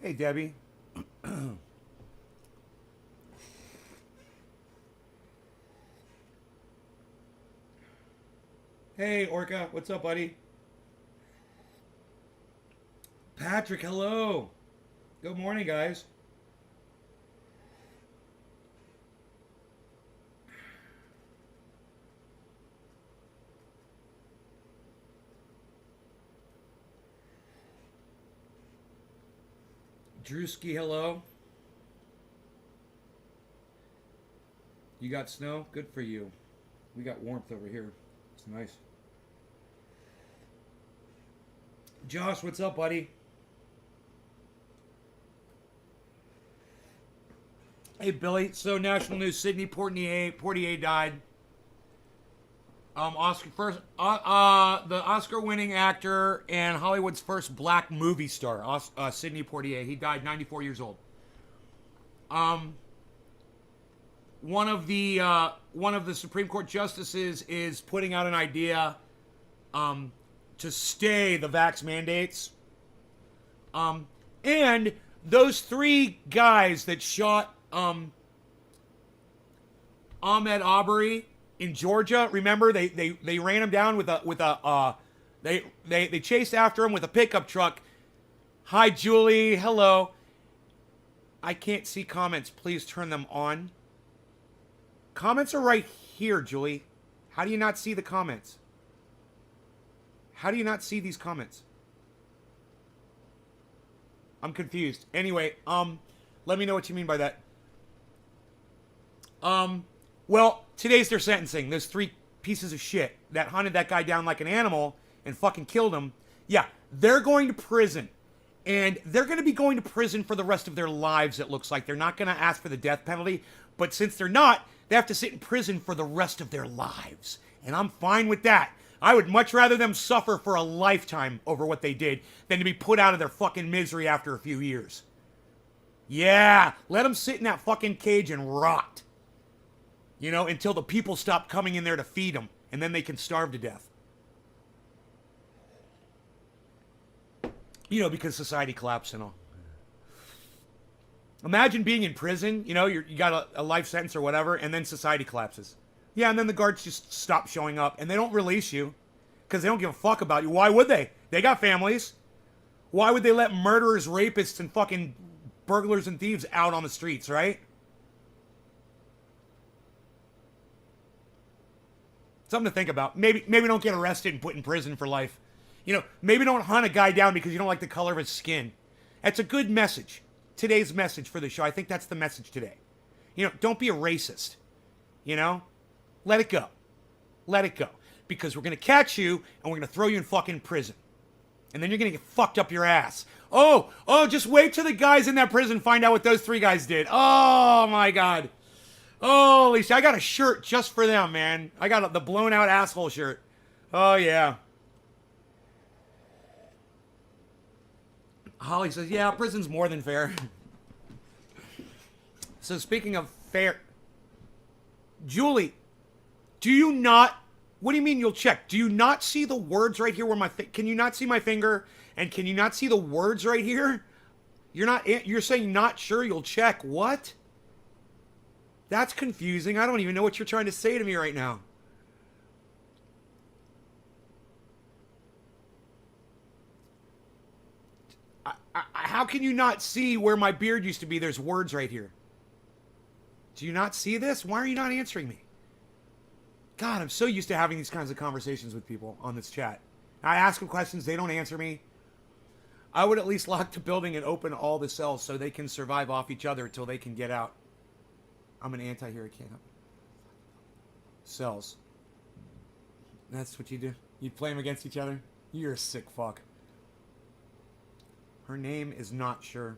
Hey, Debbie. Hey, Orca. What's up, buddy? Patrick, hello. Good morning, guys. Drewski, hello. You got snow? Good for you. We got warmth over here. It's nice. Josh, what's up, buddy? Hey, Billy. So, national news: Sidney Poitier died. Oscar first, the Oscar-winning actor and Hollywood's first black movie star, Sidney Poitier. He died 94 years old. Um, one of the Supreme Court justices is putting out an idea, to stay the vax mandates. And those three guys that shot Ahmed Arbery in Georgia. Remember, they ran him down with a they chased after him with a pickup truck. Hi, Julie. Hello. I can't see comments. Please turn them on. Comments are right here, Julie. How do you not see the comments? How do you not see these comments? I'm confused. Anyway, let me know what you mean by that. Well, today's their sentencing. Those three pieces of shit that hunted that guy down like an animal and fucking killed him. Yeah, they're going to prison. And they're going to be going to prison for the rest of their lives, it looks like. They're not going to ask for the death penalty. But since they're not, they have to sit in prison for the rest of their lives. And I'm fine with that. I would much rather them suffer for a lifetime over what they did than to be put out of their fucking misery after a few years. Yeah, let them sit in that fucking cage and rot. You know, until the people stop coming in there to feed them. And then they can starve to death. You know, because society collapsed and all. Imagine being in prison, you know, you got a life sentence or whatever, and then society collapses. Yeah, and then the guards just stop showing up, and they don't release you because they don't give a fuck about you. Why would they? They got families. Why would they let murderers, rapists, and fucking burglars and thieves out on the streets, right? Something to think about. Maybe don't get arrested and put in prison for life. You know, maybe don't hunt a guy down because you don't like the color of his skin. That's a good message. Today's message for the show. I think that's the message today. You know, don't be a racist. You know? Let it go. Let it go. Because we're going to catch you and we're going to throw you in fucking prison. And then you're going to get fucked up your ass. Oh, just wait till the guys in that prison find out what those three guys did. Oh, my God. Holy shit. I got a shirt just for them, man. I got the blown out asshole shirt. Oh, yeah. Holly says, yeah, prison's more than fair. So speaking of fair, Julie, do you not, what do you mean you'll check? Do you not see the words right here where can you not see my finger? And can you not see the words right here? You're saying not sure you'll check. What? That's confusing. I don't even know what you're trying to say to me right now. How can you not see where my beard used to be? There's words right here. Do you not see this? Why are you not answering me? God, I'm so used to having these kinds of conversations with people on this chat. I ask them questions, they don't answer me. I would at least lock the building and open all the cells so they can survive off each other until they can get out. I'm an anti-hero, can't help. Cells. That's what you do? You play them against each other? You're a sick fuck. Her name is not sure.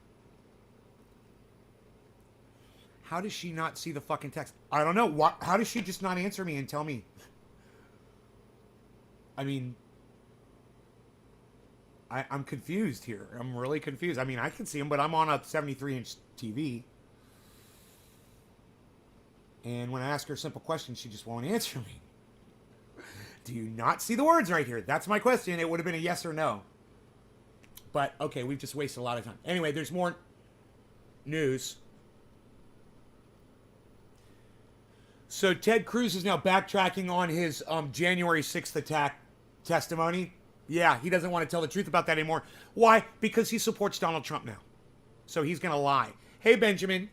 How does she not see the fucking text? I don't know. How does she just not answer me and tell me? I mean, I'm confused here. I'm really confused. I mean, I can see him, but I'm on a 73-inch TV. And when I ask her a simple question, she just won't answer me. Do you not see the words right here? That's my question. It would have been a yes or no. But, okay, we've just wasted a lot of time. Anyway, there's more news. So Ted Cruz is now backtracking on his January 6th attack testimony. Yeah, he doesn't want to tell the truth about that anymore. Why? Because he supports Donald Trump now. So he's going to lie. Hey, Benjamin.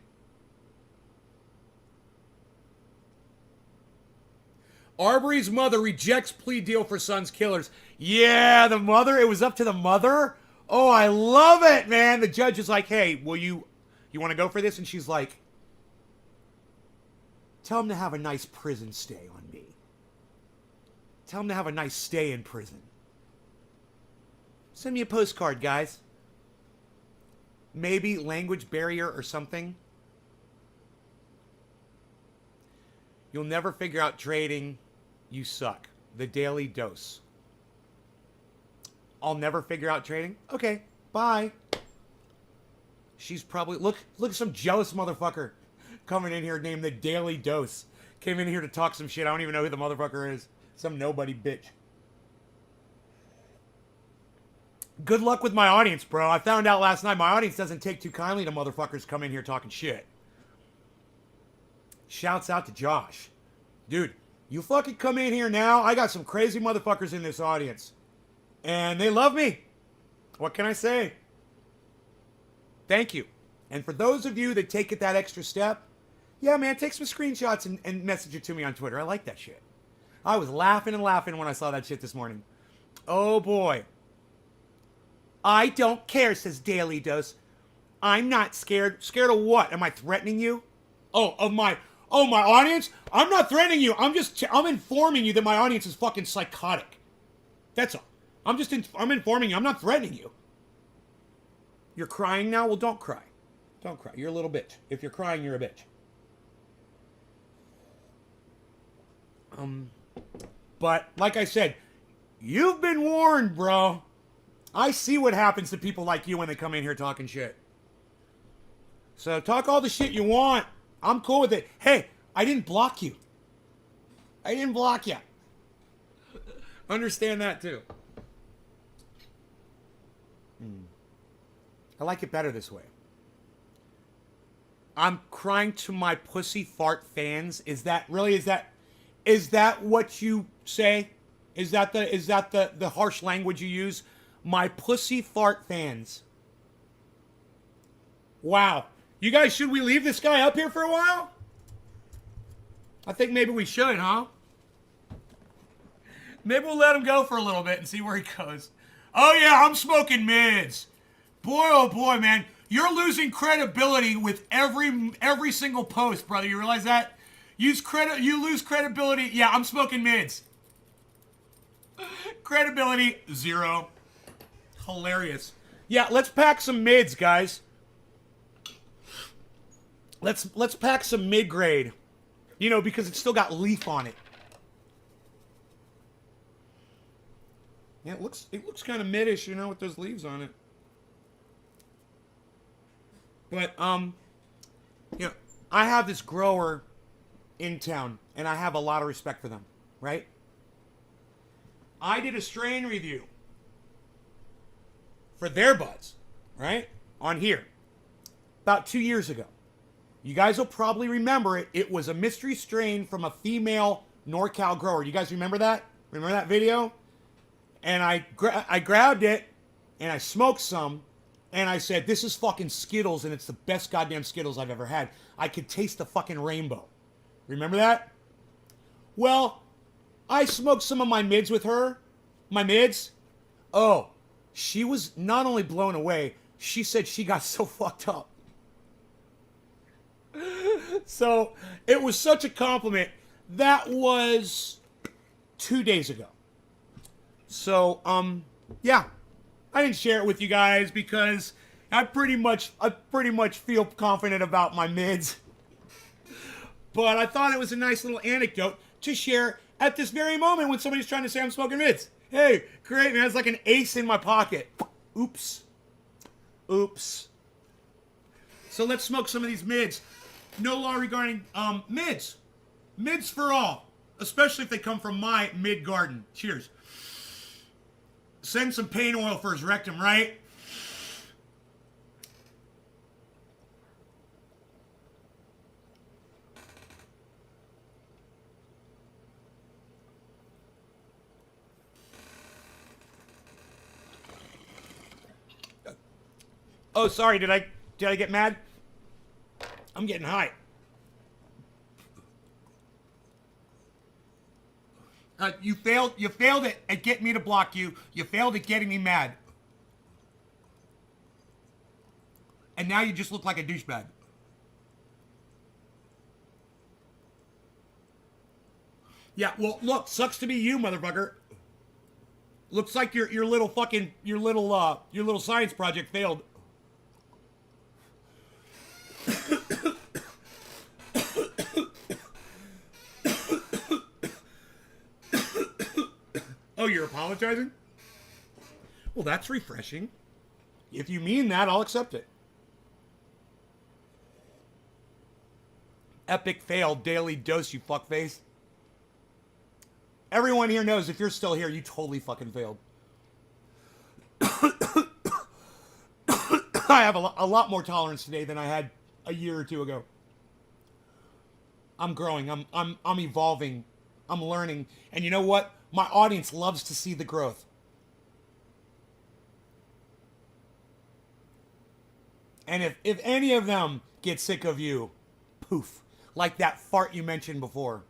Arbery's mother rejects plea deal for son's killers. Yeah, the mother. It was up to the mother. Oh, I love it, man. The judge is like, hey, will you want to go for this? And she's like, tell him to have a nice prison stay on me. Tell him to have a nice stay in prison. Send me a postcard, guys. Maybe language barrier or something. You'll never figure out trading. You suck. The Daily Dose. I'll never figure out trading? Okay, bye. She's probably... Look at some jealous motherfucker coming in here named The Daily Dose. Came in here to talk some shit. I don't even know who the motherfucker is. Some nobody bitch. Good luck with my audience, bro. I found out last night my audience doesn't take too kindly to motherfuckers come in here talking shit. Shouts out to Josh. Dude, you fucking come in here now. I got some crazy motherfuckers in this audience. And they love me. What can I say? Thank you. And for those of you that take it that extra step, yeah, man, take some screenshots and message it to me on Twitter. I like that shit. I was laughing and laughing when I saw that shit this morning. Oh, boy. I don't care, says Daily Dose. I'm not scared. Scared of what? Am I threatening you? Oh, my audience? I'm not threatening you. I'm informing you that my audience is fucking psychotic. That's all. I'm informing you. I'm not threatening you. You're crying now? Well, don't cry. Don't cry. You're a little bitch. If you're crying, you're a bitch. But, like I said, you've been warned, bro. I see what happens to people like you when they come in here talking shit. So talk all the shit you want. I'm cool with it. Hey, I didn't block you. I didn't block you. Understand that too. I like it better this way. I'm crying to my pussy fart fans. Is that what you say? Is that the harsh language you use? My pussy fart fans. Wow. You guys, should we leave this guy up here for a while? I think maybe we should, huh? Maybe we'll let him go for a little bit and see where he goes. Oh yeah, I'm smoking mids. Boy, oh boy, man. You're losing credibility with every single post, brother. You realize that? You lose credibility. Yeah, I'm smoking mids. Credibility, 0. Hilarious. Yeah, let's pack some mids, guys. Let's pack some mid-grade. You know, because it's still got leaf on it. Yeah, it looks kind of midish, you know, with those leaves on it. But you know, I have this grower in town, and I have a lot of respect for them, right? I did a strain review for their buds, right? On here. About 2 years ago. You guys will probably remember it. It was a mystery strain from a female NorCal grower. You guys remember that? Remember that video? And I grabbed it, and I smoked some, and I said, this is fucking Skittles, and it's the best goddamn Skittles I've ever had. I could taste the fucking rainbow. Remember that? Well, I smoked some of my mids with her. My mids. Oh, she was not only blown away, she said she got so fucked up. So, it was such a compliment. That was 2 days ago. So, yeah. I didn't share it with you guys because I pretty much feel confident about my mids. But I thought it was a nice little anecdote to share at this very moment when somebody's trying to say I'm smoking mids. Hey, great, man. It's like an ace in my pocket. Oops. Oops. So let's smoke some of these mids. No law regarding mids. Mids for all. Especially if they come from my mid garden. Cheers. Send some pain oil for his rectum, right? Oh, sorry. Did I get mad? I'm getting high. You failed at getting me to block you. You failed at getting me mad. And now you just look like a douchebag. Yeah, well, look, sucks to be you, motherfucker. Looks like your little science project failed. Oh, you're apologizing? Well, that's refreshing. If you mean that, I'll accept it. Epic fail, daily dose, you fuckface. Everyone here knows if you're still here, you totally fucking failed. I have a lot more tolerance today than I had a year or two ago. I'm growing. I'm evolving. I'm learning. And you know what? My audience loves to see the growth. And if any of them get sick of you, poof, like that fart you mentioned before.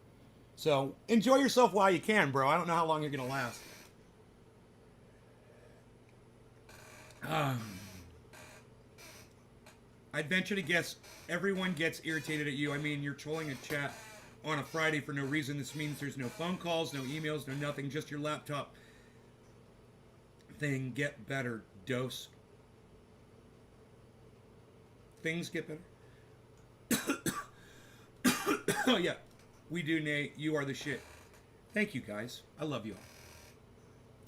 So enjoy yourself while you can, bro. I don't know how long you're going to last. I'd venture to guess everyone gets irritated at you. I mean, you're trolling a chat on a Friday for no reason. This means there's no phone calls, no emails, no nothing. Just your laptop thing. Get better. Dose. Things get better. Oh, yeah. We do, Nate. You are the shit. Thank you, guys. I love you all.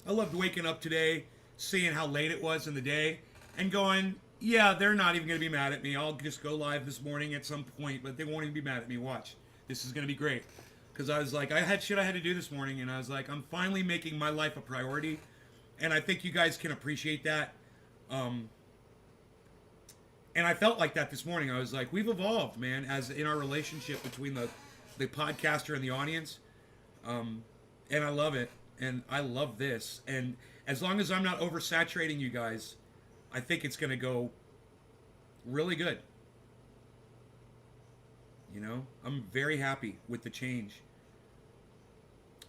I loved waking up today, seeing how late it was in the day, and going, yeah, they're not even going to be mad at me. I'll just go live this morning at some point, but they won't even be mad at me. Watch. This is going to be great. Because I was like, I had shit I had to do this morning, and I was like, I'm finally making my life a priority, and I think you guys can appreciate that. And I felt like that this morning. I was like, we've evolved, man, as in our relationship between the podcaster and the audience. And I love it. And I love this. And as long as I'm not oversaturating you guys, I think it's going to go really good. You know, I'm very happy with the change.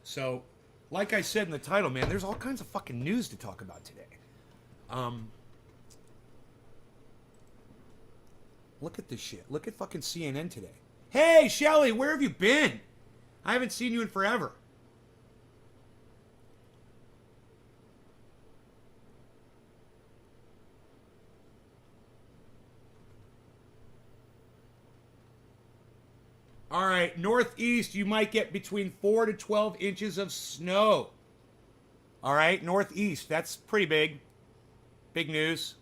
So, like I said in the title, man, there's all kinds of fucking news to talk about today. Look at this shit. Look at fucking CNN today. Hey, Shelly, where have you been? I haven't seen you in forever. All right, northeast, you might get between 4 to 12 inches of snow. All right, northeast, that's pretty big. Big news.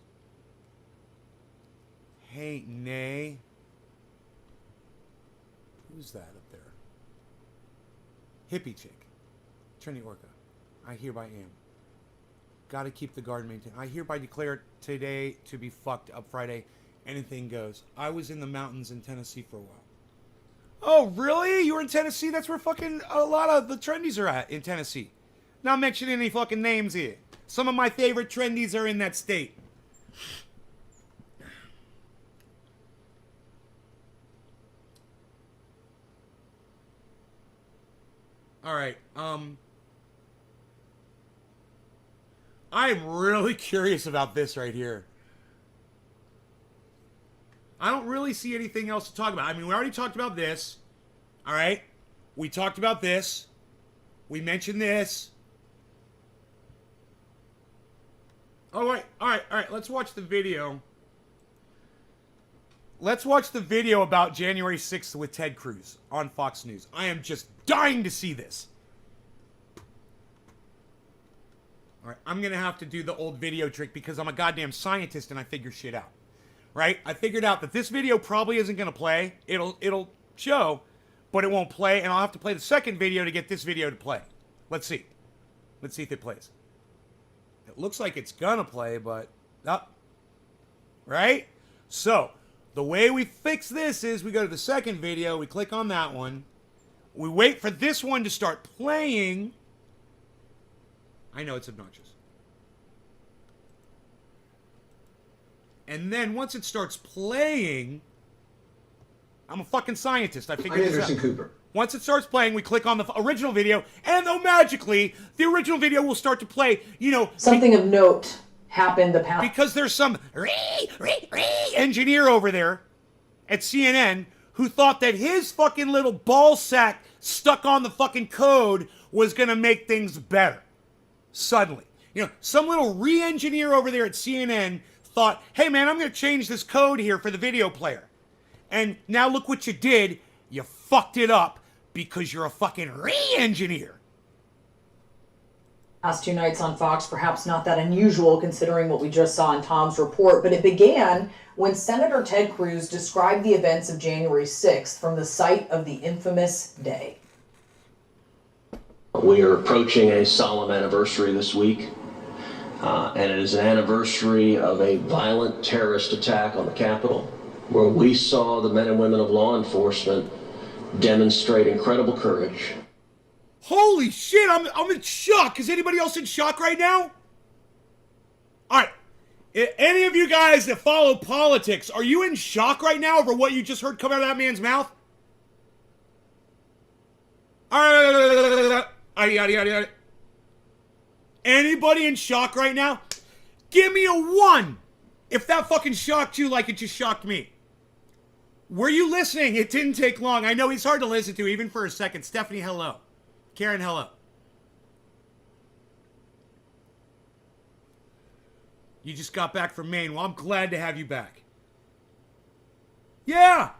Hey, Nay. Who's that up there? Hippie chick. Trini Orca. I hereby am. Gotta keep the garden maintained. I hereby declare today to be fucked up Friday. Anything goes. I was in the mountains in Tennessee for a while. Oh, really? You were in Tennessee? That's where fucking a lot of the trendies are at, in Tennessee. Not mentioning any fucking names here. Some of my favorite trendies are in that state. All right. I'm really curious about this right here. I don't really see anything else to talk about. I mean, we already talked about this. All right. We talked about this. We mentioned this. All right. All right. All right. Let's watch the video. Let's watch the video about January 6th with Ted Cruz on Fox News. I am just dying to see this. All right, I'm going to have to do the old video trick because I'm a goddamn scientist and I figure shit out. Right? I figured out that this video probably isn't going to play. It'll show, but it won't play, and I'll have to play the second video to get this video to play. Let's see. Let's see if it plays. It looks like it's going to play, but... right? So, the way we fix this is we go to the second video, we click on that one, we wait for this one to start playing. I know it's obnoxious. And then once it starts playing, I'm a fucking scientist. I figured this out. Anderson Cooper. Once it starts playing, we click on the original video, and though magically, the original video will start to play, you know... Something of note happened the past... Because there's some engineer over there at CNN who thought that his fucking little ball sack stuck on the fucking code was going to make things better. Suddenly. You know, some little re-engineer over there at CNN thought, hey man, I'm going to change this code here for the video player. And now look what you did. You fucked it up because you're a fucking re-engineer. Last 2 nights on Fox, perhaps not that unusual considering what we just saw in Tom's report, but it began when Senator Ted Cruz described the events of January 6th from the site of the infamous day. We are approaching a solemn anniversary this week, and it is an anniversary of a violent terrorist attack on the Capitol, where we saw the men and women of law enforcement demonstrate incredible courage. Holy shit, I'm in shock. Is anybody else in shock right now? All right. Any of you guys that follow politics, are you in shock right now over what you just heard come out of that man's mouth? All right. Anybody in shock right now? Give me a 1 if that fucking shocked you like it just shocked me. Were you listening? It didn't take long. I know he's hard to listen to even for a second. Stephanie, hello. Karen, hello. You just got back from Maine. Well, I'm glad to have you back. Yeah,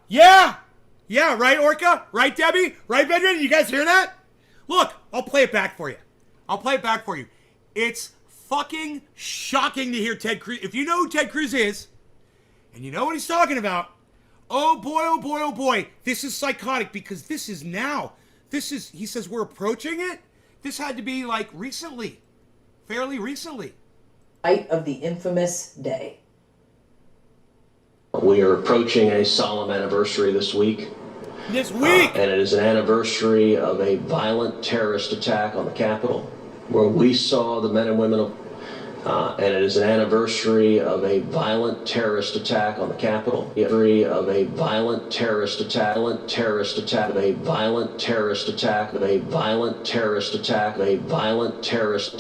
right, Orca? Right, Debbie? Right, Benjamin? You guys hear that? Look, I'll play it back for you. It's fucking shocking to hear Ted Cruz. If you know who Ted Cruz is, and you know what he's talking about, oh boy, this is psychotic because this is now. He says we're approaching it. This had to be like recently, fairly recently. Night of the infamous day. We are approaching a solemn anniversary this week. And it is an anniversary of a violent terrorist attack on the Capitol, where we saw the men and women of and it is an anniversary of a violent terrorist attack on the Capitol. Of a violent terrorist attack, of a violent terrorist attack, of a violent terrorist attack, of a violent terrorist attack, of a violent terrorist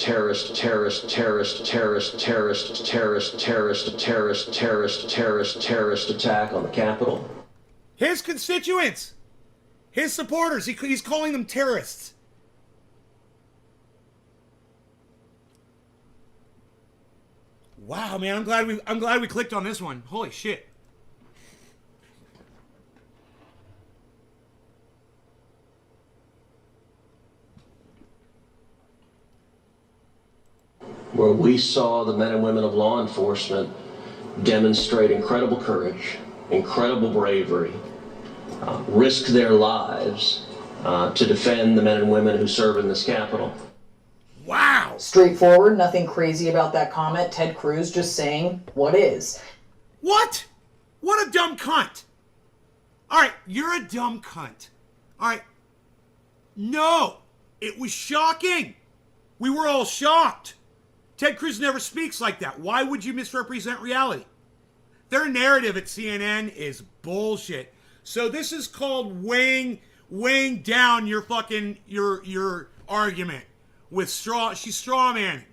attack on the Capitol. His constituents, his supporters, he's calling them terrorists. Wow, man, I'm glad we clicked on this one. Holy shit. Where we saw the men and women of law enforcement demonstrate incredible courage, incredible bravery, risk their lives to defend the men and women who serve in this Capitol. Wow. Straightforward, nothing crazy about that comment. Ted Cruz just saying what is. What? What a dumb cunt. All right, you're a dumb cunt. All right. No, it was shocking. We were all shocked. Ted Cruz never speaks like that. Why would you misrepresent reality? Their narrative at CNN is bullshit. So this is called weighing down your fucking your argument with she's straw manning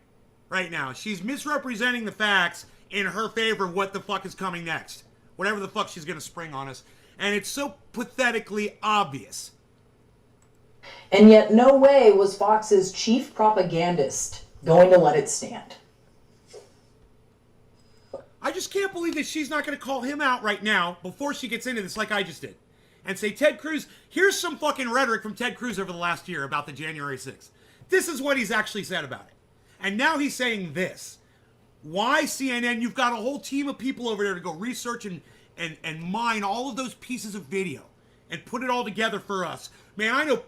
right now. She's misrepresenting the facts in her favor of what the fuck is coming next. Whatever the fuck she's gonna spring on us. And it's so pathetically obvious. And yet no way was Fox's chief propagandist going to let it stand. I just can't believe that she's not going to call him out right now before she gets into this like I just did. And say, Ted Cruz, here's some fucking rhetoric from Ted Cruz over the last year about the January 6th. This is what he's actually said about it. And now he's saying this. Why CNN? You've got a whole team of people over there to go research and mine all of those pieces of video and put it all together for us. Man, I know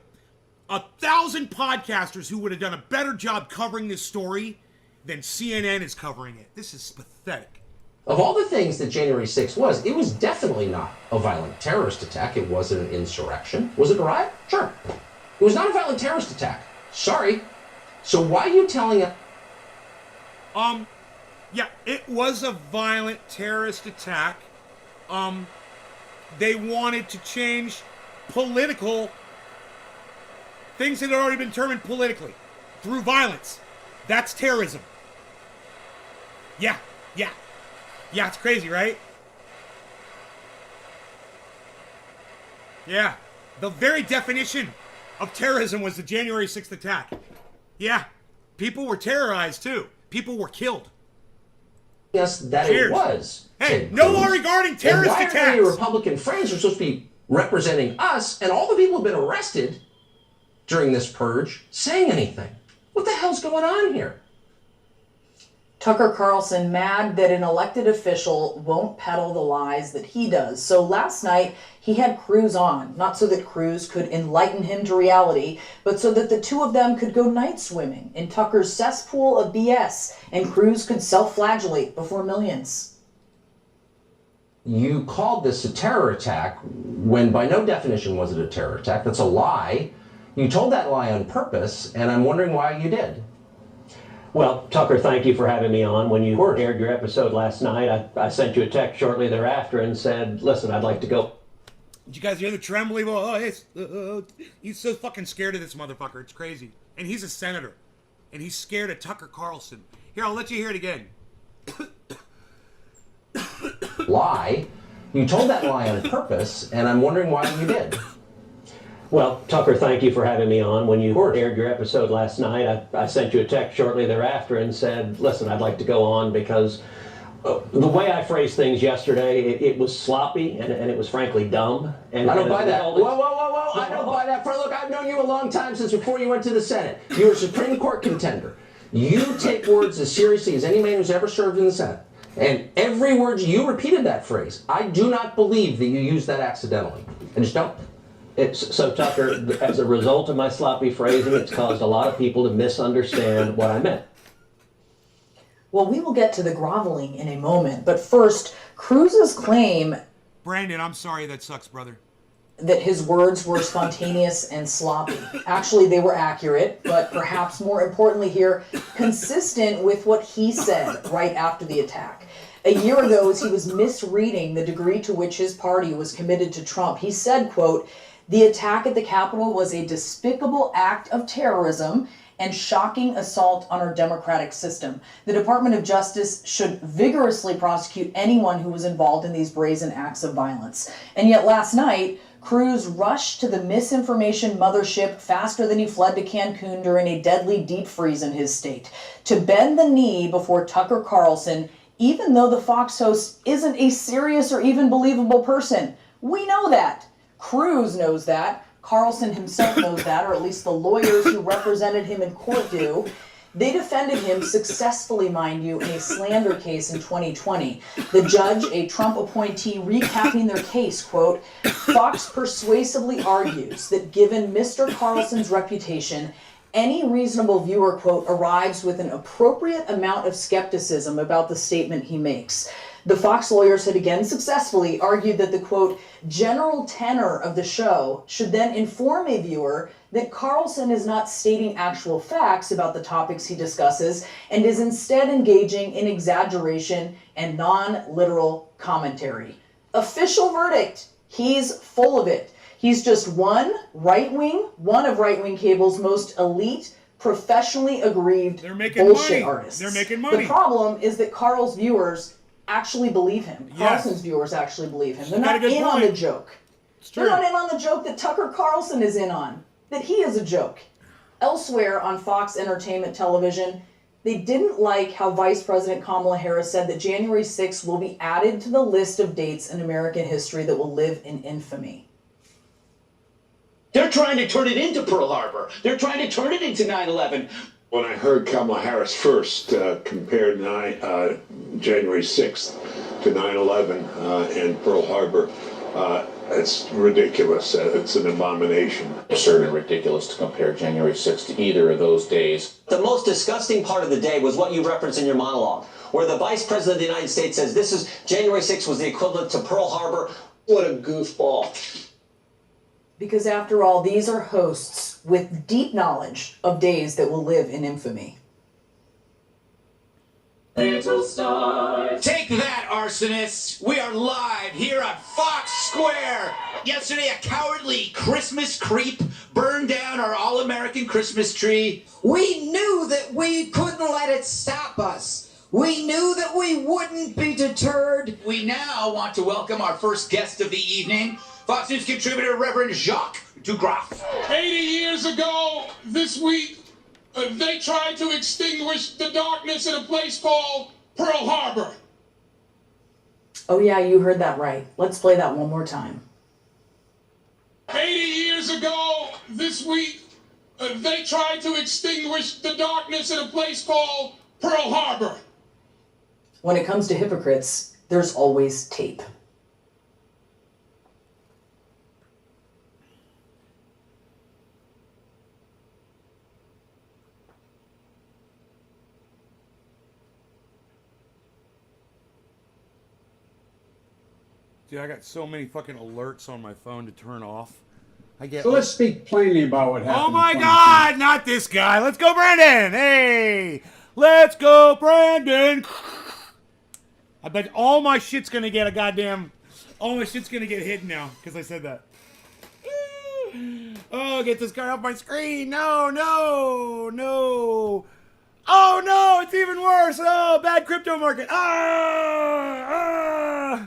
1,000 podcasters who would have done a better job covering this story than CNN is covering it. This is pathetic. Of all the things that January 6th was, it was definitely not a violent terrorist attack. It wasn't an insurrection. Was it a riot? Sure. It was not a violent terrorist attack. Sorry. So why are you telling us? Yeah, it was a violent terrorist attack. They wanted to change political things that had already been determined politically through violence. That's terrorism. Yeah, it's crazy, right? Yeah, the very definition of terrorism was the January 6th attack. Yeah, people were terrorized too. People were killed. Yes, that Cheers. it was. Hey, Ted no Cruz. law regarding And terrorist why attacks. are your Republican friends who are supposed to be representing us and all the people who have been arrested during this purge saying anything? What the hell's going on here? Tucker Carlson mad that an elected official won't peddle the lies that he does. So last night he had Cruz on, not so that Cruz could enlighten him to reality, but so that the two of them could go night swimming in Tucker's cesspool of BS and Cruz could self-flagellate before millions. You called this a terror attack when by no definition was it a terror attack. That's a lie. You told that lie on purpose, and I'm wondering why you did. Well, Tucker, thank you for having me on. When you Of course. aired your episode last night, I sent you a text shortly thereafter and said, listen, I'd like to go. Did you guys hear the trembling voice? He's so fucking scared of this motherfucker. It's crazy. And he's a senator. And he's scared of Tucker Carlson. Here, I'll let you hear it again. Lie. You told that lie on purpose, and I'm wondering why you did. Well, Tucker, thank you for having me on. When you Of course. aired your episode last night, I sent you a text shortly thereafter and said, listen, I'd like to go on because the way I phrased things yesterday, it was sloppy and it was frankly dumb. And I don't buy that. result, Whoa. I don't buy that. Look, I've known you a long time, since before you went to the Senate. You were a Supreme Court contender. You take words as seriously as any man who's ever served in the Senate. And every word you repeated that phrase. I do not believe that you used that accidentally. I just don't. So, Tucker, as a result of my sloppy phrasing, it's caused a lot of people to misunderstand what I meant. Well, we will get to the groveling in a moment, but first, Cruz's claim Brandon, I'm sorry that sucks, brother. that his words were spontaneous and sloppy. Actually, they were accurate, but perhaps more importantly here, consistent with what he said right after the attack. A year ago, as he was misreading the degree to which his party was committed to Trump, he said, quote, "The attack at the Capitol was a despicable act of terrorism and shocking assault on our democratic system. The Department of Justice should vigorously prosecute anyone who was involved in these brazen acts of violence." And yet last night, Cruz rushed to the misinformation mothership faster than he fled to Cancun during a deadly deep freeze in his state, to bend the knee before Tucker Carlson, even though the Fox host isn't a serious or even believable person. We know that. Cruz knows that. Carlson himself knows that, or at least the lawyers who represented him in court do. They defended him successfully, mind you, in a slander case in 2020. The judge, a Trump appointee, recapping their case, quote, "Fox persuasively argues that given Mr. Carlson's reputation, any reasonable viewer, quote, arrives with an appropriate amount of skepticism about the statement he makes." The Fox lawyers had again successfully argued that the, quote, "general tenor of the show should then inform a viewer that Carlson is not stating actual facts about the topics he discusses and is instead engaging in exaggeration and non-literal commentary." Official verdict. He's full of it. He's just one of right-wing cable's most elite, professionally aggrieved They're making bullshit money. artists. They're making money. The problem is that Carl's viewers actually believe him. Yes. Carlson's viewers actually believe him. They're got a not good in on point. the joke. It's They're true. not in on the joke that Tucker Carlson is in on, that he is a joke. Elsewhere on Fox Entertainment Television, they didn't like how Vice President Kamala Harris said that January 6th will be added to the list of dates in American history that will live in infamy. They're trying to turn it into Pearl Harbor. They're trying to turn it into 9/11. When I heard Kamala Harris first compare January 6th to 9/11 and Pearl Harbor, it's ridiculous. It's an abomination. Absurd and ridiculous to compare January 6th to either of those days. The most disgusting part of the day was what you referenced in your monologue, where the Vice President of the United States says January 6th was the equivalent to Pearl Harbor. What a goofball. Because after all, these are hosts with deep knowledge of days that will live in infamy. Take that, arsonists! We are live here at Fox Square! Yesterday, a cowardly Christmas creep burned down our all-American Christmas tree. We knew that we couldn't let it stop us. We knew that we wouldn't be deterred. We now want to welcome our first guest of the evening, Fox News contributor Reverend Jacques Dugraff. 80 years ago this week, they tried to extinguish the darkness in a place called Pearl Harbor. Oh yeah, you heard that right. Let's play that one more time. 80 years ago this week, they tried to extinguish the darkness in a place called Pearl Harbor. When it comes to hypocrites, there's always tape. Dude, I got so many fucking alerts on my phone to turn off. I get. So let's speak plainly about what happened. Oh my God! Not this guy. Let's go, Brandon. Hey, let's go, Brandon. I bet all my shit's gonna get a goddamn. All my shit's gonna get hidden now because I said that. Oh, get this guy off my screen. No, no, no. Oh no, it's even worse. Oh, bad crypto market. Ah.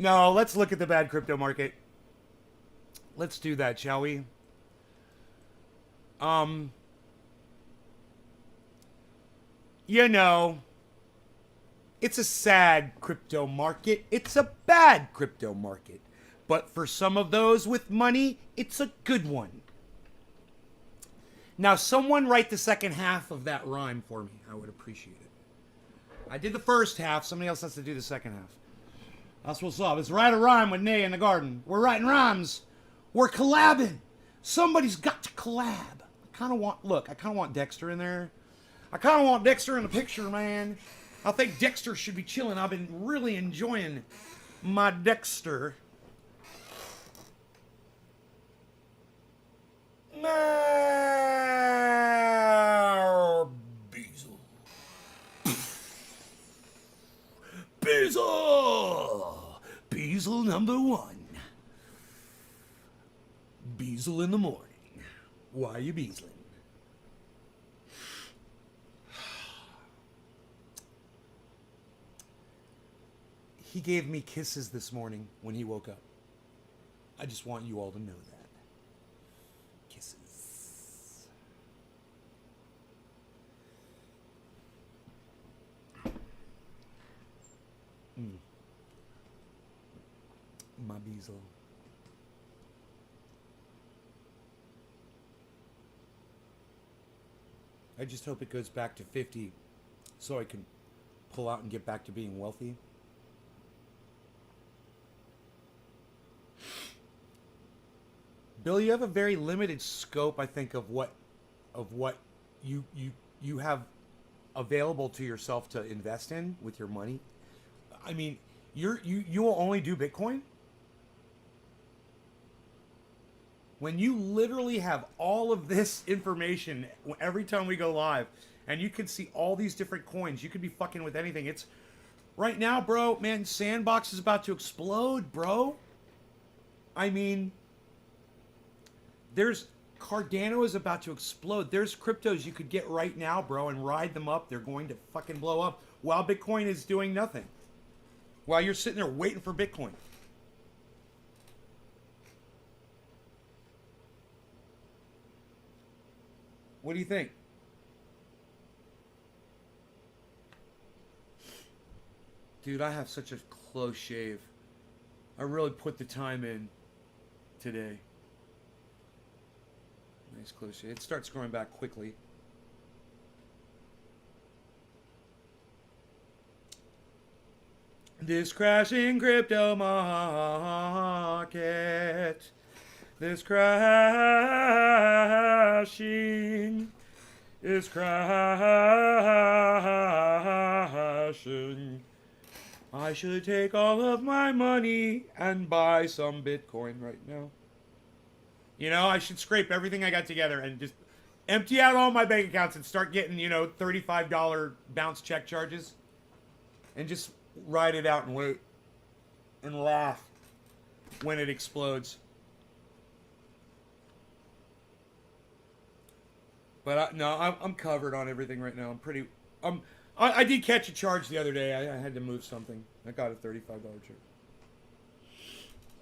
No, let's look at the bad crypto market. Let's do that, shall we? You know, it's a sad crypto market. It's a bad crypto market. But for some of those with money, it's a good one. Now, someone write the second half of that rhyme for me. I would appreciate it. I did the first half. Somebody else has to do the second half. That's what's up. It's write a rhyme with Nay in the garden. We're writing rhymes. We're collabing. Somebody's got to collab. I kind of want Dexter in there. I kind of want Dexter in the picture, man. I think Dexter should be chilling. I've been really enjoying my Dexter. Beazle. Beazle! Beazle number one. Beazle in the morning. Why you beazling? He gave me kisses this morning when he woke up. I just want you all to know that. Kisses. My Beazle. I just hope it goes back to 50 so I can pull out and get back to being wealthy. Bill, you have a very limited scope, I think, of what you have available to yourself to invest in with your money. I mean, you will only do Bitcoin? When you literally have all of this information every time we go live, and you can see all these different coins, you could be fucking with anything. It's right now, bro, man, Sandbox is about to explode, bro. I mean, there's Cardano is about to explode. There's cryptos you could get right now, bro, and ride them up. They're going to fucking blow up while Bitcoin is doing nothing. While you're sitting there waiting for Bitcoin. What do you think? Dude, I have such a close shave. I really put the time in today. Nice close shave. It starts growing back quickly. This crashing crypto market. This crashing is crashing. I should take all of my money and buy some Bitcoin right now. You know, I should scrape everything I got together and just Empty out all my bank accounts and start getting, you know, $35 bounce check charges. And just ride it out and wait. And laugh when it explodes. But no, I'm covered on everything right now. I'm pretty... I did catch a charge the other day. I had to move something. I got a $35 charge.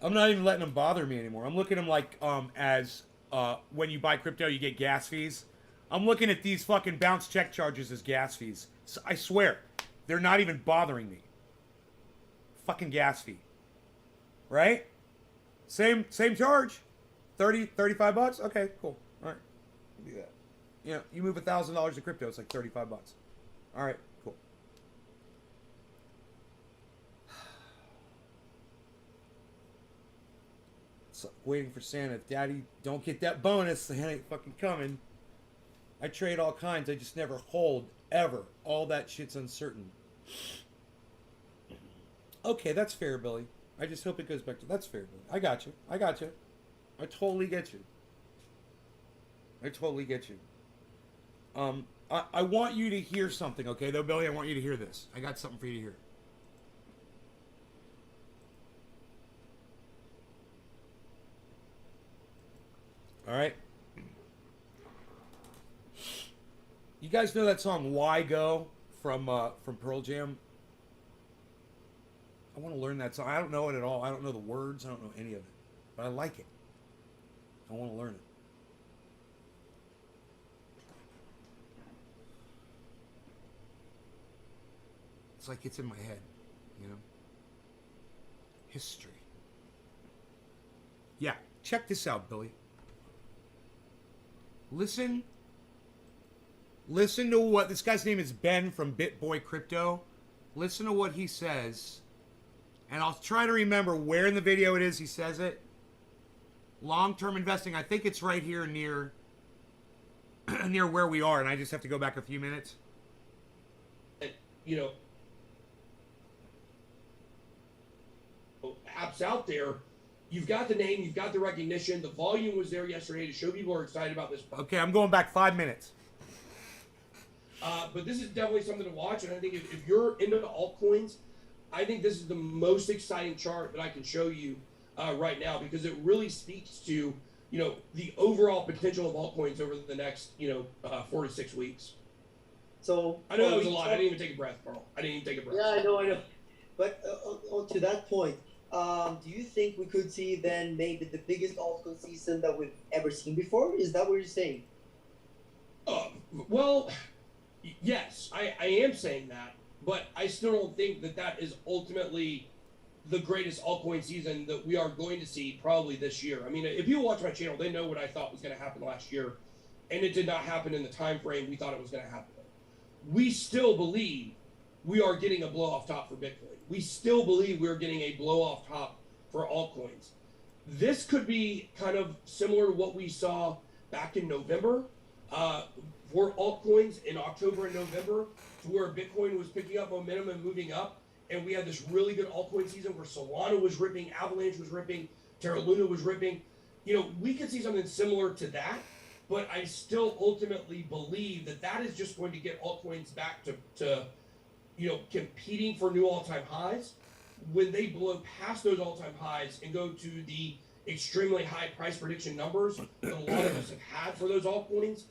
I'm not even letting them bother me anymore. I'm looking at them like as when you buy crypto, you get gas fees. I'm looking at these fucking bounce check charges as gas fees. So I swear, they're not even bothering me. Fucking gas fee. Right? Same charge. 35 bucks? Okay, cool. All right. Do that. You know, you move $1,000 of crypto, it's like 35 bucks. All right, cool. So, waiting for Santa. Daddy, don't get that bonus. Santa ain't fucking coming. I trade all kinds. I just never hold, ever. All that shit's uncertain. Okay, that's fair, Billy. I just hope it goes back to... That's fair, Billy. I got you. I totally get you. I want you to hear something, okay, though, Billy? I want you to hear this. I got something for you to hear. All right? You guys know that song "Why Go" from Pearl Jam? I want to learn that song. I don't know it at all. I don't know the words. I don't know any of it. But I like it. I want to learn it. It's like it's in my head, you know? History. Yeah, check this out, Billy. Listen to what... This guy's name is Ben from BitBoy Crypto. Listen to what he says. And I'll try to remember where in the video it is he says it. Long-term investing. I think it's right here near near where we are, and I just have to go back a few minutes. You know, apps out there, you've got the name, you've got the recognition, the volume was there yesterday to show people are excited about this. Okay, I'm going back 5 minutes. But this is definitely something to watch, and I think if you're into altcoins, I think this is the most exciting chart that I can show you right now, because it really speaks to, you know, the overall potential of altcoins over the next, 4 to 6 weeks. So I know that was a lot. I didn't even take a breath, Carl. I didn't even take a breath. Yeah, I know. But on to that point, do you think we could see then maybe the biggest altcoin season that we've ever seen before? Is that what you're saying? Well, yes, I am saying that, but I still don't think that is ultimately the greatest altcoin season that we are going to see probably this year. I mean, if you watch my channel, they know what I thought was going to happen last year, and it did not happen in the time frame we thought it was going to happen. We still believe we are getting a blow-off top for Bitcoin. We still believe we're getting a blow-off top for altcoins. This could be kind of similar to what we saw back in November for altcoins in October and November, to where Bitcoin was picking up momentum and moving up, and we had this really good altcoin season where Solana was ripping, Avalanche was ripping, Terra Luna was ripping. You know, we could see something similar to that, but I still ultimately believe that is just going to get altcoins back to competing for new all-time highs. When they blow past those all-time highs and go to the extremely high price prediction numbers that a lot of us have had for those altcoins,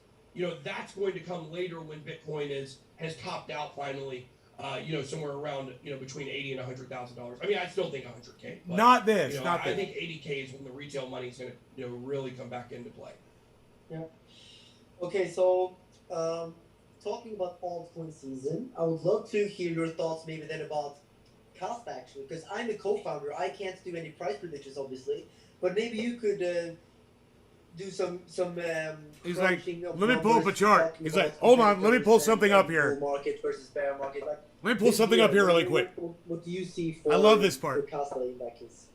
that's going to come later when Bitcoin has topped out finally, somewhere around, between $80,000 and $100,000. I mean, I still think 100K. But, not this. I think 80K is when the retail money's going to, really come back into play. Yeah. Okay, so talking about altcoin season, I would love to hear your thoughts maybe then about Cost actually, because I'm the co-founder. I can't do any price predictions, obviously, but maybe you could do some. He's like, let me pull up a chart. He's like, hold on, let me pull something up here. Market versus bear market. Like, let me pull something up here really quick. What do you see for? I love this part. For Costa in that case.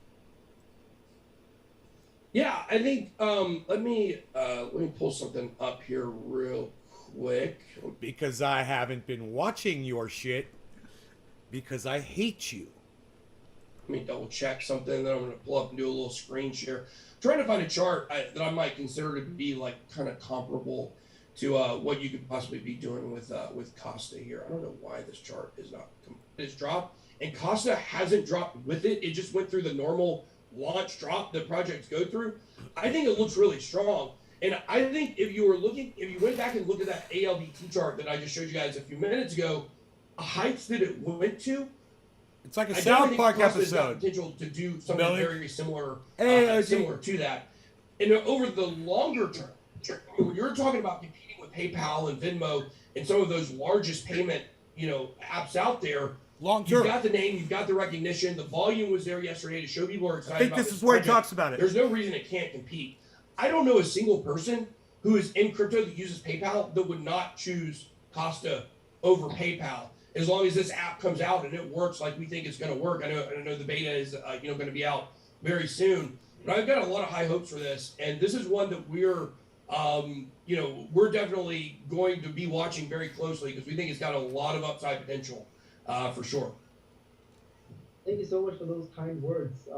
Yeah, I think let me pull something up here real quick. Because I haven't been watching your shit. Because I hate you. Let me double check something that I'm going to pull up and do a little screen share. I'm trying to find a chart that I might consider to be like kind of comparable to what you could possibly be doing with Costa here. I don't know why this chart is not it's dropped, and Costa hasn't dropped with it. It just went through the normal launch drop that projects go through. I think it looks really strong, and I think if you went back and looked at that ALBT chart that I just showed you guys a few minutes ago, heights that it went to. It's like a South Park Costa's got episode. potential to do something very similar, Hey, similar to that. And over the longer term, when you're talking about competing with PayPal and Venmo and some of those largest payment, apps out there, long term, you've got the name, you've got the recognition, the volume was there yesterday to show people are excited. I think about this is where he project. talks about it. There's no reason it can't compete. I don't know a single person who is in crypto that uses PayPal that would not choose Costa over PayPal, as long as this app comes out and it works like we think it's going to work. I know the beta is going to be out very soon, but I've got a lot of high hopes for this, and this is one that we're definitely going to be watching very closely because we think it's got a lot of upside potential for sure. Thank you so much for those kind words.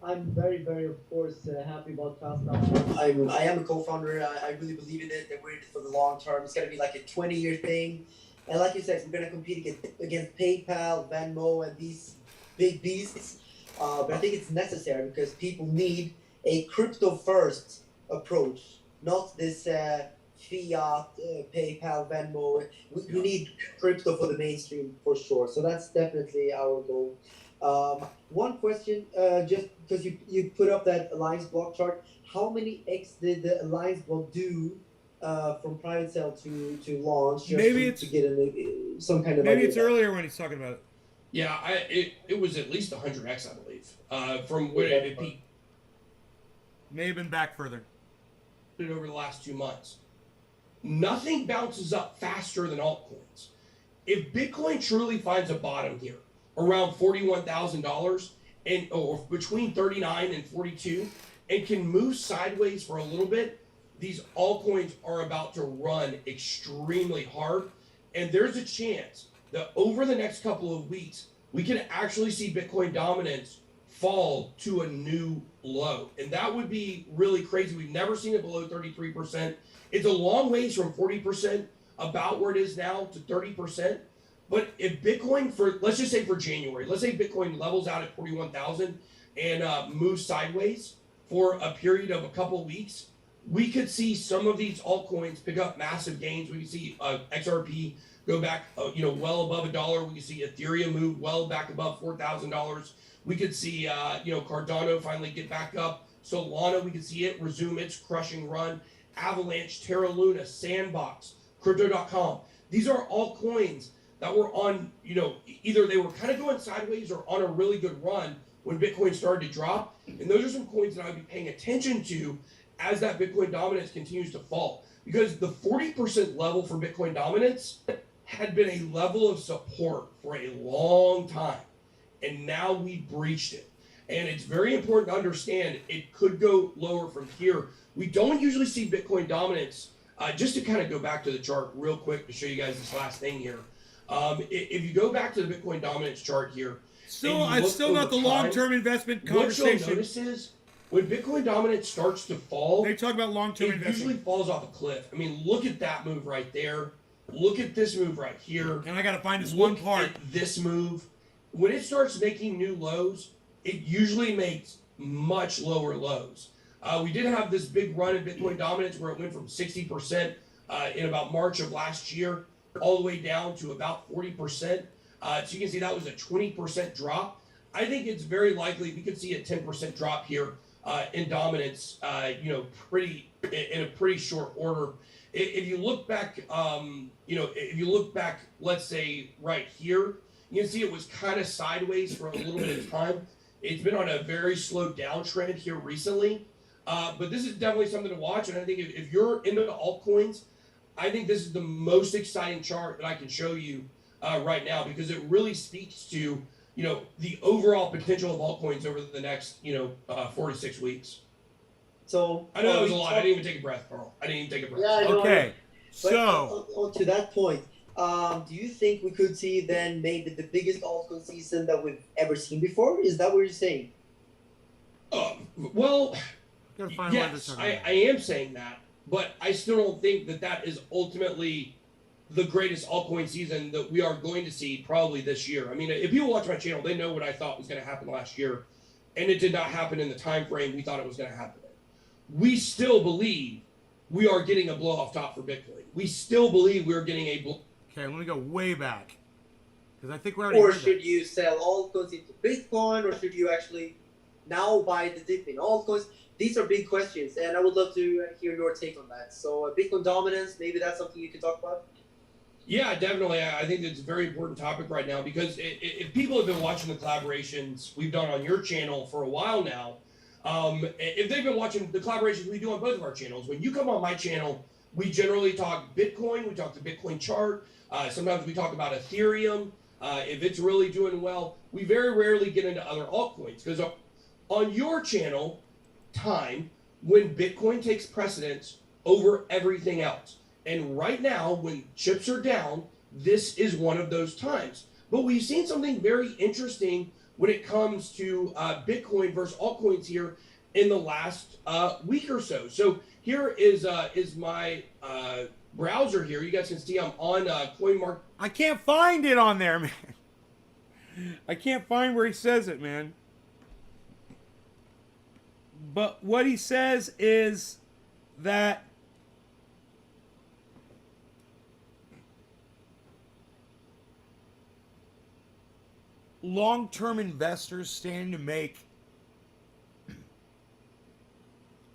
I'm very, very, of course, happy about Costa. I am a co-founder. I really believe in it. That we're in it for the long term. It's going to be like a 20-year thing. And like you said, we're going to compete against PayPal, Venmo, and these big beasts. But I think it's necessary because people need a crypto-first approach, not this fiat, PayPal, Venmo. We need crypto for the mainstream for sure. So that's definitely our goal. One question, just because you put up that Alliance block chart, how many X did the Alliance block do from private sale to launch? Just Maybe to get some kind of maybe idea it's earlier when he's talking about it. Yeah, it was at least 100x, I believe, from when it peaked. May have been back further. Over the last 2 months. Nothing bounces up faster than altcoins. If Bitcoin truly finds a bottom here, around $41,000 or between 39 and 42, and can move sideways for a little bit, these altcoins are about to run extremely hard, and there's a chance that over the next couple of weeks, we can actually see Bitcoin dominance fall to a new low. And that would be really crazy. We've never seen it below 33%. It's a long ways from 40%, about where it is now, to 30%. But if Bitcoin, let's just say for January, let's say Bitcoin levels out at 41,000 and moves sideways for a period of a couple of weeks, we could see some of these altcoins pick up massive gains. We could see XRP go back, well above $1. We could see Ethereum move well back above $4,000. We could see, Cardano finally get back up. Solana, we could see it resume its crushing run. Avalanche, Terra Luna, Sandbox, Crypto.com. These are all coins that were on, either they were kind of going sideways or on a really good run when Bitcoin started to drop. And those are some coins that I'd be paying attention to as that Bitcoin dominance continues to fall. Because the 40% level for Bitcoin dominance had been a level of support for a long time. And now we breached it. And it's very important to understand it could go lower from here. We don't usually see Bitcoin dominance. Just to kind of go back to the chart real quick to show you guys this last thing here. If you go back to the Bitcoin dominance chart here. It's still not the long-term investment conversation. What you'll notice is when Bitcoin dominance starts to fall, they talk about long-term investment. It usually falls off a cliff. I mean, look at that move right there. Look at this move right here. And I got to find this one part. This move. When it starts making new lows, it usually makes much lower lows. We did have this big run in Bitcoin dominance where it went from 60% in about March of last year all the way down to about 40%. So you can see that was a 20% drop. I think it's very likely we could see a 10% drop here in dominance, in a pretty short order. If you look back, let's say right here, you can see it was kind of sideways for a little bit of time. It's been on a very slow downtrend here recently. But this is definitely something to watch. And I think if you're into altcoins, I think this is the most exciting chart that I can show you right now because it really speaks to, the overall potential of altcoins over the next, 4 to 6 weeks. So I know that was a lot. I didn't even take a breath, Carl. I didn't even take a breath. Yeah, okay. So to that point, do you think we could see then maybe the biggest altcoin season that we've ever seen before? Is that what you're saying? Well, yes, I am saying that. but I still don't think that that is ultimately the greatest altcoin season that we are going to see probably this year. I mean, if people watch my channel, they know what I thought was going to happen last year, and it did not happen in the time frame we thought it was going to happen in. We still believe we are getting a blow off top for Bitcoin. We still believe we're getting a blow. Okay, let me go way back. Because I think we already Or heard should that. you sell altcoins into Bitcoin, or should you actually now buy the dip in altcoins? These are big questions, and I would love to hear your take on that. So Bitcoin dominance, maybe that's something you can talk about? Yeah, definitely. I think it's a very important topic right now because if people have been watching the collaborations we've done on your channel for a while now, if they've been watching the collaborations we do on both of our channels, when you come on my channel, we generally talk Bitcoin, we talk the Bitcoin chart, sometimes we talk about Ethereum, if it's really doing well. We very rarely get into other altcoins because on your channel, when Bitcoin takes precedence over everything else. And right now, when chips are down, this is one of those times. But we've seen something very interesting when it comes to Bitcoin versus altcoins here in the last week or so. So here is my browser here. You guys can see I'm on CoinMarket. I can't find it on there, man. I can't find where he says it, man. But what he says is that long-term investors stand to make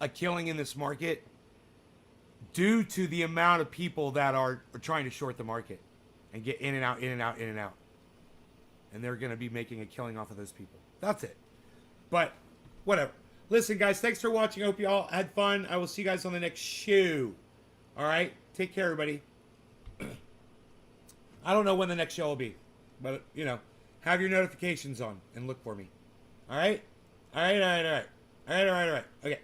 a killing in this market due to the amount of people that are trying to short the market and get in and out, in and out, in and out. And they're going to be making a killing off of those people. That's it. But whatever. Listen, guys, thanks for watching. I hope you all had fun. I will see you guys on the next show. All right? Take care, everybody. I don't know when the next show will be. But, you know, have your notifications on and look for me. All right? All right, all right, all right. All right, all right, all right. Okay.